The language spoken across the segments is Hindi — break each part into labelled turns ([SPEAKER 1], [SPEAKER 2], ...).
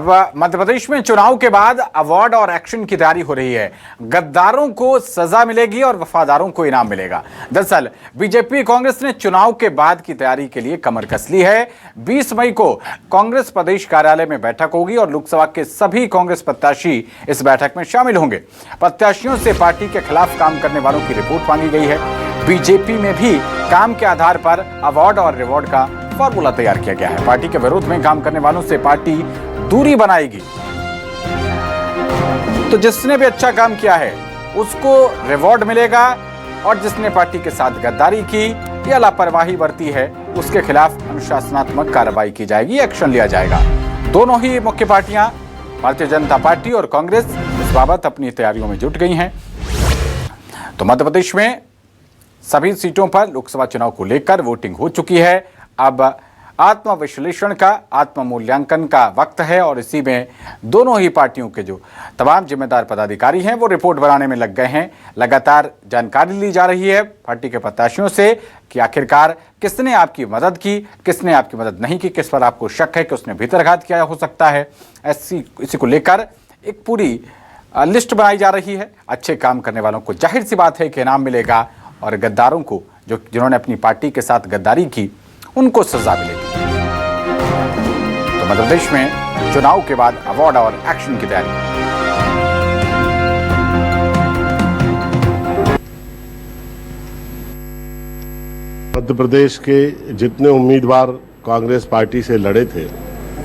[SPEAKER 1] अब मध्य प्रदेश में चुनाव के बाद अवार्ड और एक्शन की तैयारी हो रही है। गद्दारों को सजा मिलेगी और वफादारों को इनाम मिलेगा। दरअसल बीजेपी कांग्रेस ने चुनाव के बाद की तैयारी के लिए कमर कस ली है। 20 मई को कांग्रेस प्रदेश कार्यालय में बैठक होगी और लोकसभा के सभी कांग्रेस प्रत्याशी इस बैठक में शामिल होंगे। प्रत्याशियों से पार्टी के खिलाफ काम करने वालों की रिपोर्ट मांगी गई है। बीजेपी में भी काम के आधार पर अवार्ड और रिवॉर्ड का फॉर्मूला तैयार किया गया है। पार्टी के विरोध में काम करने वालों से पार्टी दूरी बनाएगी। तो जिसने भी अच्छा काम किया है उसको रिवॉर्ड मिलेगा और जिसने पार्टी के साथ गद्दारी की या लापरवाही बरती है उसके खिलाफ अनुशासनात्मक कार्रवाई की जाएगी, एक्शन लिया जाएगा। दोनों ही मुख्य पार्टियां भारतीय जनता पार्टी और कांग्रेस इस बाबत अपनी तैयारियों में जुट गई हैं। तो मध्य प्रदेश में सभी सीटों पर लोकसभा चुनाव को लेकर वोटिंग हो चुकी है। अब आत्मविश्लेषण का, आत्म मूल्यांकन का वक्त है और इसी में दोनों ही पार्टियों के जो तमाम जिम्मेदार पदाधिकारी हैं वो रिपोर्ट बनाने में लग गए हैं। लगातार जानकारी ली जा रही है पार्टी के प्रत्याशियों से कि आखिरकार किसने आपकी मदद की, किसने आपकी मदद नहीं की, किस पर आपको शक है कि उसने भीतरघात किया हो सकता है। इसी को लेकर एक पूरी लिस्ट बनाई जा रही है। अच्छे काम करने वालों को जाहिर सी बात है कि इनाम मिलेगा और गद्दारों को, जिन्होंने अपनी पार्टी के साथ गद्दारी की, उनको सजा मिलेगी। तो मध्य प्रदेश में चुनाव के बाद अवार्ड और एक्शन की तैयारी।
[SPEAKER 2] मध्य प्रदेश के जितने उम्मीदवार कांग्रेस पार्टी से लड़े थे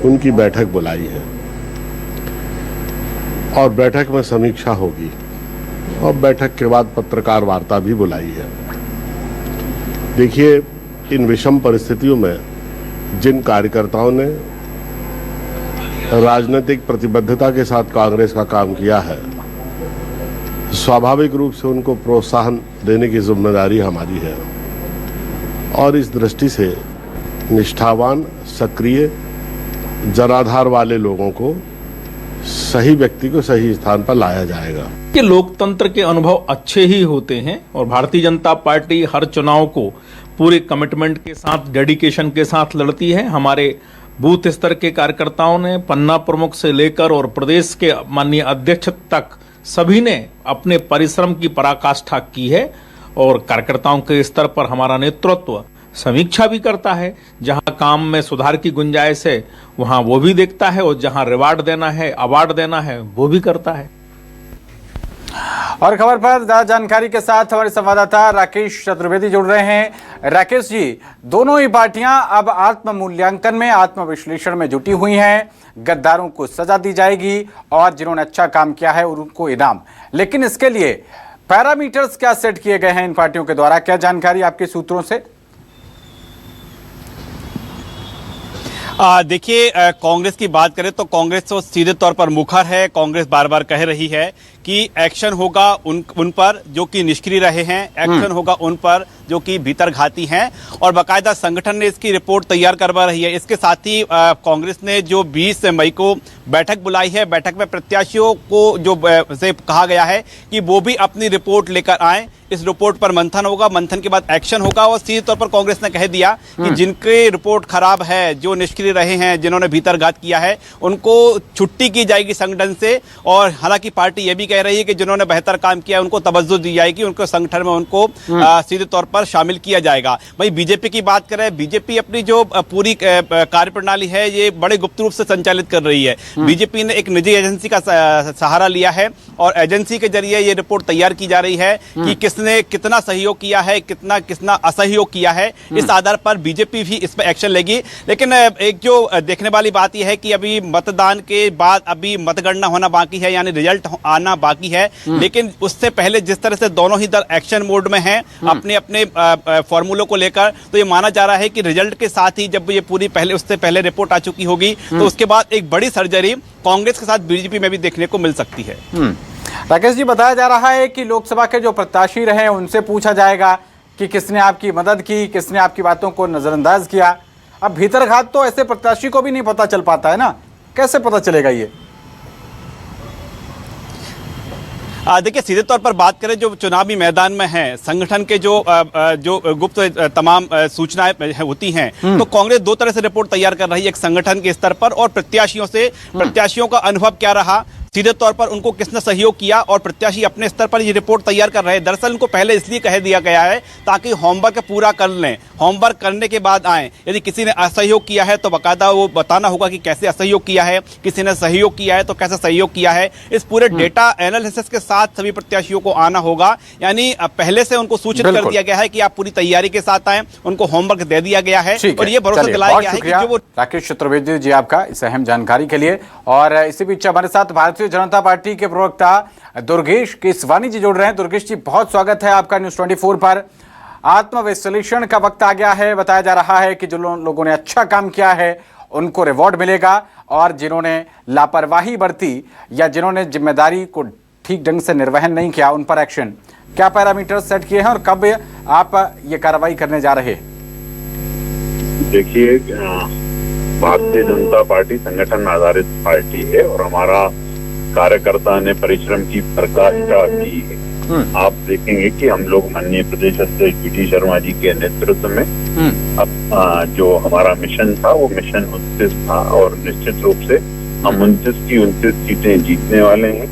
[SPEAKER 2] उनकी बैठक बुलाई है और बैठक में समीक्षा होगी और बैठक के बाद पत्रकार वार्ता भी बुलाई है। देखिए, इन विषम परिस्थितियों में जिन कार्यकर्ताओं ने राजनीतिक प्रतिबद्धता के साथ कांग्रेस का काम किया है, स्वाभाविक रूप से उनको प्रोत्साहन देने की जिम्मेदारी हमारी है और इस दृष्टि से निष्ठावान, सक्रिय, जनाधार वाले लोगों को, सही व्यक्ति को सही स्थान पर लाया जाएगा।
[SPEAKER 3] कि लोकतंत्र के अनुभव अच्छे ही होते हैं और भारतीय जनता पार्टी हर चुनाव को पूरे कमिटमेंट के साथ, डेडिकेशन के साथ लड़ती है। हमारे बूथ स्तर के कार्यकर्ताओं ने पन्ना प्रमुख से लेकर और प्रदेश के माननीय अध्यक्ष तक सभी ने अपने परिश्रम की पराकाष्ठा की है और कार्यकर्ताओं के स्तर पर हमारा नेतृत्व समीक्षा भी करता है। जहां काम में सुधार की गुंजाइश है वहां वो भी देखता है और जहां रिवार्ड देना है, अवार्ड देना है, वो भी करता है।
[SPEAKER 1] और खबर पर ज्यादा जानकारी के साथ हमारे संवाददाता राकेश चतुर्वेदी जुड़ रहे हैं। राकेश जी, दोनों ही पार्टियां अब आत्म मूल्यांकन में, आत्म विश्लेषण में जुटी हुई हैं। गद्दारों को सजा दी जाएगी और जिन्होंने अच्छा काम किया है उनको इनाम। लेकिन इसके लिए पैरामीटर्स क्या सेट किए गए हैं इन पार्टियों के द्वारा? क्या जानकारी आपके सूत्रों से?
[SPEAKER 4] देखिए, कांग्रेस की बात करें तो कांग्रेस तो सीधे तौर पर मुखर है। कांग्रेस बार बार कह रही है कि एक्शन होगा उन पर जो कि निष्क्रिय रहे हैं, एक्शन होगा उन पर जो कि भीतरघाती हैं और बाकायदा संगठन ने इसकी रिपोर्ट तैयार करवा रही है। इसके साथ ही कांग्रेस ने जो 20 मई को बैठक बुलाई है, बैठक में प्रत्याशियों को जो से कहा गया है कि वो भी अपनी रिपोर्ट लेकर आए। इस रिपोर्ट पर मंथन होगा, मंथन के बाद एक्शन होगा और सीधे तौर पर कांग्रेस ने कह दिया कि जिनकी रिपोर्ट खराब है, जो निष्क्रिय रहे हैं, जिन्होंने भीतरघात किया है, उनको छुट्टी की जाएगी संगठन से। और हालांकि पार्टी यह भी कह रही है कि जिन्होंने बेहतर काम किया उनको तवज्जो दी जाएगी, उनको संगठन में उनको सीधे तौर पर शामिल किया जाएगा। वहीं बीजेपी की बात करें, बीजेपी अपनी जो पूरी कार्यप्रणाली है ये बड़े गुप्त रूप से संचालित कर रही है। बीजेपी ने एक निजी एजेंसी का सहारा लिया है और एजेंसी के जरिए ये रिपोर्ट तैयार की जा रही है कि किसने कितना सहयोग किया है, कितना असहयोग किया है। इस आधार पर बीजेपी भी इस पर एक्शन लेगी। लेकिन एक जो देखने वाली बात यह है कि अभी मतदान के बाद अभी मतगणना होना बाकी है, यानी रिजल्ट आना बाकी है। लेकिन उससे पहले जिस तरह से दोनों ही दल एक्शन मोड में हैं अपने अपने फॉर्मूलों को लेकर, तो ये माना जा रहा है कि रिजल्ट के साथ ही जब ये पूरी उससे पहले रिपोर्ट आ चुकी होगी तो उसके बाद एक बड़ी सर्जरी कांग्रेस के साथ बीजेपी में भी देखने को मिल सकती है।
[SPEAKER 1] राकेश जी, बताया जा रहा है कि लोकसभा के जो प्रत्याशी रहे उनसे पूछा जाएगा कि किसने आपकी मदद की, किसने आपकी बातों को नजरअंदाज किया। अब भीतरघात तो ऐसे प्रत्याशी को भी नहीं पता चल पाता है ना, कैसे पता चलेगा ये?
[SPEAKER 4] देखिए, सीधे तौर पर बात करें जो चुनावी मैदान में है, संगठन के जो गुप्त तमाम सूचनाएं होती हैं, तो कांग्रेस दो तरह से रिपोर्ट तैयार कर रही है, एक संगठन के स्तर पर और प्रत्याशियों का अनुभव क्या रहा, सीधे तौर पर उनको किसने सहयोग किया और प्रत्याशी अपने स्तर पर ये रिपोर्ट तैयार कर रहे हैं। दरअसल उनको पहले इसलिए कह दिया गया है ताकि होमवर्क पूरा कर लें, होमवर्क करने के बाद आए। यदि किसी ने असहयोग किया है तो बाकायदा वो बताना होगा कि कैसे असहयोग किया है, किसी ने सहयोग किया है तो कैसे सहयोग किया है। इस पूरे डेटा एनालिसिस के साथ सभी प्रत्याशियों को आना होगा, यानी पहले से उनको सूचित कर दिया गया है कि आप पूरी तैयारी के साथ आए, उनको होमवर्क दे दिया गया है और ये भरोसा दिलाया गया है कि जो वो।
[SPEAKER 1] राकेश चतुर्वेदी जी आपका इस अहम जानकारी के लिए। और इसी बीच हमारे साथ भारतीय जनता पार्टी के प्रवक्ता दुर्गेश केसवानी जी जुड़ रहे हैं। दुर्गेश जी, बहुत स्वागत है आपका न्यूज़ 24 पर। आत्मविश्लेषण का वक्त आ गया है, बताया जा रहा है कि जो लोगों ने अच्छा काम किया है उनको रिवॉर्ड मिलेगा और जिन्होंने लापरवाही बरती या जिन्होंने जिम्मेदारी को ठीक ढंग से निर्वहन नहीं किया उन पर एक्शन। क्या पैरामीटर सेट किए हैं और कब आप ये कार्रवाई करने जा रहे हैं?
[SPEAKER 5] देखिए, भारतीय जनता पार्टी संगठन आधारित पार्टी है और हमारा कार्यकर्ता ने परिश्रम की पराकाष्ठा की है। आप देखेंगे कि हम लोग माननीय प्रदेश अध्यक्ष बीटी शर्मा जी के नेतृत्व में अब जो हमारा मिशन था वो मिशन 29 था और निश्चित रूप से हम 29 की 29 सीटें जीतने वाले हैं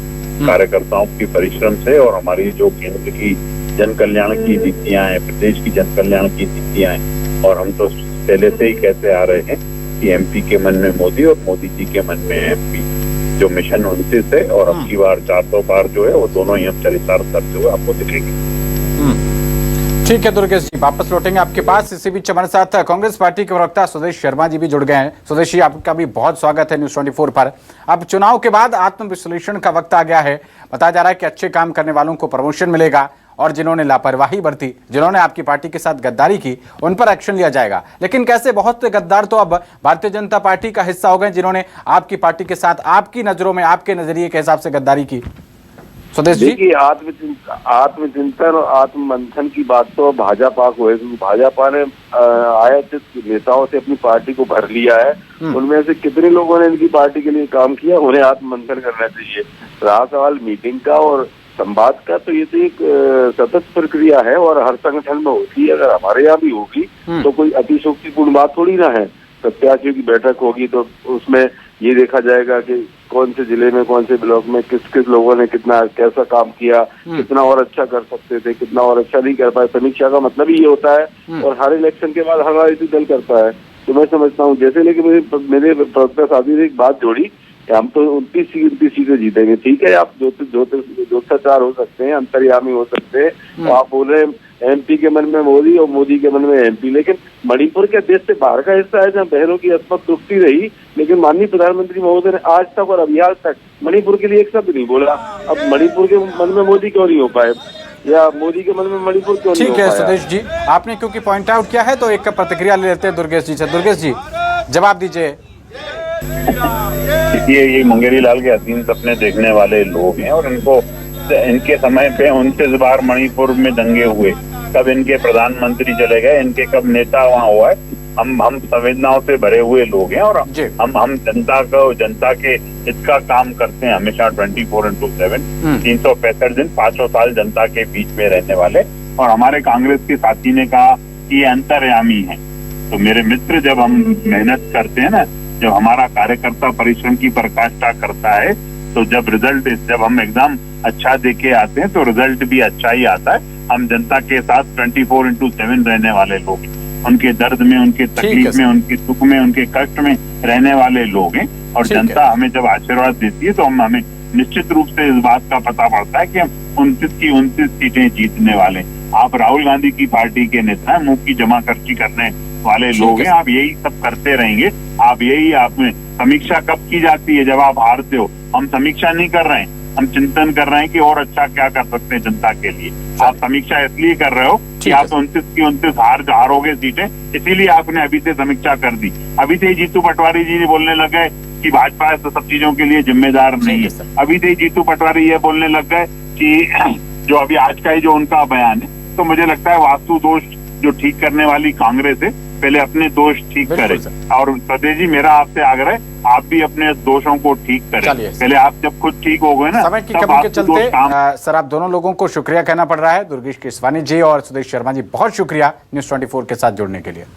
[SPEAKER 5] कार्यकर्ताओं की परिश्रम से। और हमारी जो केंद्र की जन कल्याण की नीतियां हैं, प्रदेश की जन कल्याण की नीतियां हैं, और हम तो पहले से ही कहते आ रहे हैं कि एमपी के मन में मोदी और मोदी जी के मन में एमपी। जो मिशन 29 है और अब की बार 400 पार जो है वो दोनों ही हम चरितार्थ करते हुए आपको दिखेंगे।
[SPEAKER 1] ठीक है दुर्गेश जी, वापस लौटेंगे आपके पास। इसी बीच हमारे साथ कांग्रेस पार्टी के प्रवक्ता सुदेश शर्मा जी भी जुड़ गए हैं। सुदेश जी, आपका भी बहुत स्वागत है न्यूज़ 24 पर। अब चुनाव के बाद आत्मविश्लेषण का वक्त आ गया है। बताया जा रहा है कि अच्छे काम करने वालों को प्रमोशन मिलेगा और जिन्होंने लापरवाही बरती, जिन्होंने आपकी पार्टी के साथ गद्दारी की, उन पर एक्शन लिया जाएगा। लेकिन कैसे, बहुत से गद्दार तो अब भारतीय जनता पार्टी का हिस्सा हो गए जिन्होंने आपकी पार्टी के साथ आपकी नजरों में, आपके नजरिए के हिसाब से गद्दारी की। सुदेश जी,
[SPEAKER 6] देखिए, आत्मचिंतन और आत्ममंथन की बात तो भाजपा को है, क्योंकि भाजपा ने आयातित नेताओं से अपनी पार्टी को भर लिया है। उनमें से कितने लोगों ने इनकी पार्टी के लिए काम किया, उन्हें आत्ममंथन करना चाहिए। रहा सवाल मीटिंग का और संवाद का, तो ये तो एक सतत प्रक्रिया है और हर संगठन में होती है। अगर हमारे यहाँ भी होगी तो कोई अतिशोक्तिपूर्ण बात थोड़ी ना है। प्रत्याशियों की बैठक होगी तो उसमें ये देखा जाएगा कि कौन से जिले में, कौन से ब्लॉक में किस किस लोगों ने कितना कैसा काम किया, कितना और अच्छा कर सकते थे, कितना और अच्छा नहीं कर पाए। समीक्षा का मतलब ही ये होता है और हर इलेक्शन के बाद हर राजनीतिक दल करता है। तो मैं समझता हूँ, जैसे लेकिन मेरे प्रवक्ता साथी ने एक बात जोड़ी, हम तो 29 सीटें जीतेंगे। ठीक है, आप ज्योतिषाचार हो सकते हैं, अंतर्यामी हो सकते हैं, तो आप बोल रहे हैं एमपी के मन में मोदी और मोदी के मन में एमपी, लेकिन मणिपुर के देश से बाहर का हिस्सा है जहाँ बहनों की अस्पत दुखती रही, लेकिन माननीय प्रधानमंत्री महोदय ने आज तक और अभी हाल तक मणिपुर के लिए एक शब्द नहीं बोला। अब मणिपुर के मन में मोदी क्यों नहीं हो पाए या मोदी के मन में मणिपुर क्यों नहीं हो पाया?
[SPEAKER 1] ठीक है सुदेश जी, आपने क्योंकि पॉइंट आउट किया है तो एक प्रतिक्रिया ले लेते हैं दुर्गेश जी से। दुर्गेश जी, जवाब दीजिए।
[SPEAKER 5] ये मुंगेरी लाल के हसीन सपने देखने वाले लोग हैं और इनके समय पे 29 बार मणिपुर में दंगे हुए, कब इनके प्रधानमंत्री चले गए, इनके कब नेता वहाँ हुआ है। हम संवेदनाओं से भरे हुए लोग हैं और हम जनता के हित का काम करते हैं हमेशा 24/7 365 दिन 500 साल जनता के बीच में रहने वाले। और हमारे कांग्रेस के साथी ने कहा कि ये अंतर्यामी है। तो मेरे मित्र, जब हम मेहनत करते हैं ना, जब हमारा कार्यकर्ता परिश्रम की पराकाष्ठा करता है, तो जब हम एग्जाम अच्छा देके आते हैं तो रिजल्ट भी अच्छा ही आता है। हम जनता के साथ 24/7 रहने वाले लोग हैं, उनके दर्द में, उनके तकलीफ में, उनके सुख में, उनके कष्ट में रहने वाले लोग हैं। और जनता हमें जब आशीर्वाद देती है तो हमें निश्चित रूप से इस बात का पता पड़ता है कि हम 29 की 29 सीटें जीतने वाले। आप राहुल गांधी की पार्टी के नेता हैं, मुंह की जमा खर्ची करने वाले लोग हैं। आप यही सब करते रहेंगे। आपने समीक्षा कब की जाती है? जब आप हारते हो। हम समीक्षा नहीं कर रहे हैं, हम चिंतन कर रहे हैं कि और अच्छा क्या कर सकते हैं जनता के लिए। आप समीक्षा इसलिए कर रहे हो कि आप 29 की 29 हारोगे सीटें, इसीलिए आपने अभी से समीक्षा कर दी। अभी से जीतू पटवारी जी बोलने लग गए कि भाजपा तो सब चीजों के लिए जिम्मेदार नहीं है। अभी से जीतू पटवारी ये बोलने लग गए कि जो अभी आज का ही जो उनका बयान है, तो मुझे लगता है वास्तु दोष जो ठीक करने वाली कांग्रेस है पहले अपने दोष ठीक
[SPEAKER 1] बिल्कुल
[SPEAKER 5] करें।
[SPEAKER 1] सर।
[SPEAKER 5] और प्रदेश जी, मेरा आपसे आग्रह है, आप भी अपने दोषों को ठीक करें।
[SPEAKER 1] चलिए।
[SPEAKER 5] पहले आप जब खुद ठीक हो गए ना,
[SPEAKER 1] समय की
[SPEAKER 5] तब
[SPEAKER 1] कमी के
[SPEAKER 5] आपके
[SPEAKER 1] चलते
[SPEAKER 5] दोष काम
[SPEAKER 1] सर आप दोनों लोगों को शुक्रिया कहना पड़ रहा है। दुर्गेश केसवानी जी और सुदेश शर्मा जी, बहुत शुक्रिया न्यूज़ 24 के साथ जुड़ने के लिए।